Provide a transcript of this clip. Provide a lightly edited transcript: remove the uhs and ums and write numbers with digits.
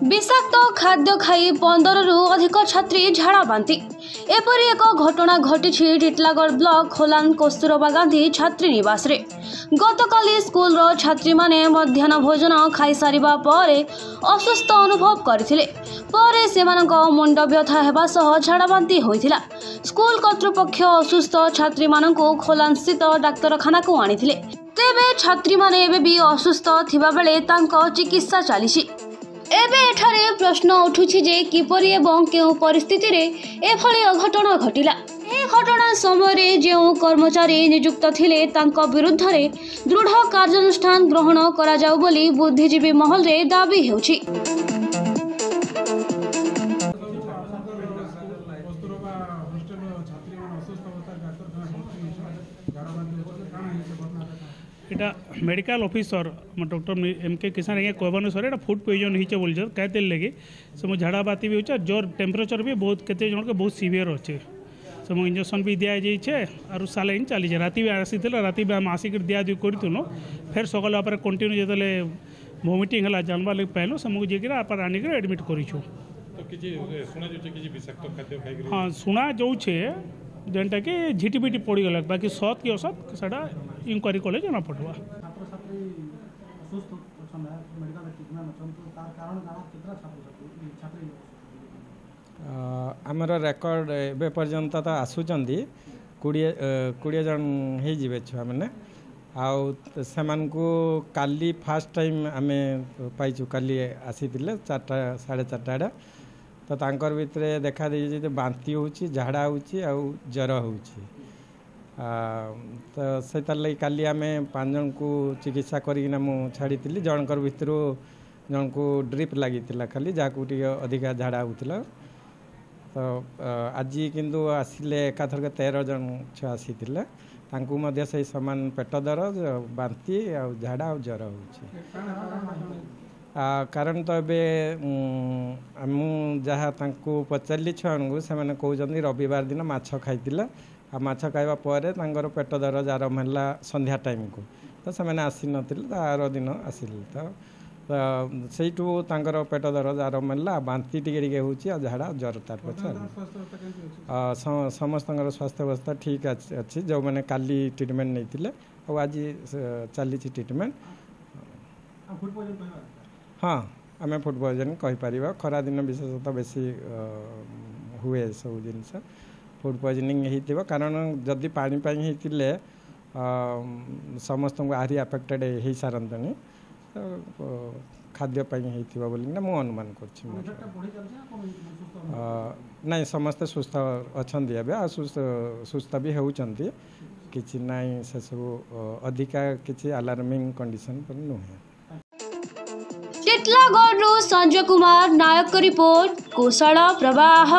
विषाक्त खाद्य खाई 15 रु अधिक छात्री झाड़ा बांती एपरी एक घटना घटी टिटलागढ़ ब्लॉक खोलान कस्तूरबा गांधी छात्री निवास रे गतकाली स्कूल रो छात्री माने मध्याह्न भोजन खाई सारिबा परे असुस्थ अनुभव करथिले परे सेमानक मुंड व्यथा हेबा सह झाड़ा बांती होइथिला। स्कूल कर्तृपक्ष असुस्थ छात्री मानकु खोलान स्थित डाक्तरखाना को आनिथिले तेबे छात्री माने एबे भी असुस्थ थिबा बेले तांको चिकित्सा चालिछि। एबे एठारे प्रश्न उठुछि जे किपरि एवं केउ परिस्थिति रे एभली अघटन घटिला। ए घटना समय रे जेउ कर्मचारी नियुक्त थिले तांको विरुद्ध रे दृढ़ कार्यानुष्ठान ग्रहण करा जाउ बोली बुद्धिजीवी महल रे दाबी हेउछि। इटा मेडिकल ऑफिसर डॉक्टर एम.के. किसान आज्ञा कहबानुसार एटा फूड पॉइजन होइचे बोल कहते लगे से मो झाड़ा बाती भी होचे जोर टेम्परेचर भी बहुत केते जन के बहुत सीवियर होचे से मो इंजेक्शन भी दिया जाइए और सालाइन चली जाए राति भी आसी राति भी हम आसिक दिया दी करूँ फिर सकाल आप कंटिन्यू जो वोमिटिंग है जानवा लगे पाइल से मुझे जाकर आप आनिक एडमिट करूँ। हाँ शुणा जाऊे जेनटा कि झिटिपिटी पड़गला बाकी सत कि असत से इनक्वारी कले जना पड़वा। आमर रेकर्ड एवं पर्यंत तो आसुचंदी 20 जन हो जीवे छुआ मैंने आउ काली फास्ट टाइम आम पाइचु काली आसी 4टा 4:30 आड़े तो तांकर भितर देखा दे बांती होची झाड़ा होची आउ ज्वर होची तो से लगी काली आम 5 जन को चिकित्सा करिना मु छाड़ी जनकर भितर जन को ड्रिप लगी खाली जहाँ अधिका झाड़ा होता तो आज किंतु आसिले एकाथरक 13 जन छुआ आसी से सामान पेट दरज बांती आ झाड़ा आ ज्वर होची कारण तो ये जहाँ पचारि छुआ से कहते रविवार दिन माछ खाई माछ खाइबा परे तांकर पेट दरज आरंभ है संध्या टाइम को तो से आसी नथिले आर दिन आसिले तो सेठू तांकर पेट दरज आरंभ है बांती टिके होची झाड़ा ज्वर तार पछे समस्त स्वास्थ्य अवस्था ठीक अच्छी जो मैंने काली ट्रिटमेंट नहीं आज चली ट्रिटमेंट। हाँ आम फूड पॉइजन कहीपर खरा दिन विशेषतः बेसी हुए सब जिनस फूड पॉइजनिंग होती कारण जदि पानी होते समस्त को आहरी अफेक्टेड हो सारंतनी खाद्यपाई होता बोलिना मु अनुमान कर नहीं समस्ते सुस्थ अच्छा सुस्थ भी होती किसी नाई से सब अधिका किसी अलार्मिंग कंडीशन पर नुहे। टिटलागढ़ संजय कुमार नायक रिपोर्ट कोसला प्रवाह।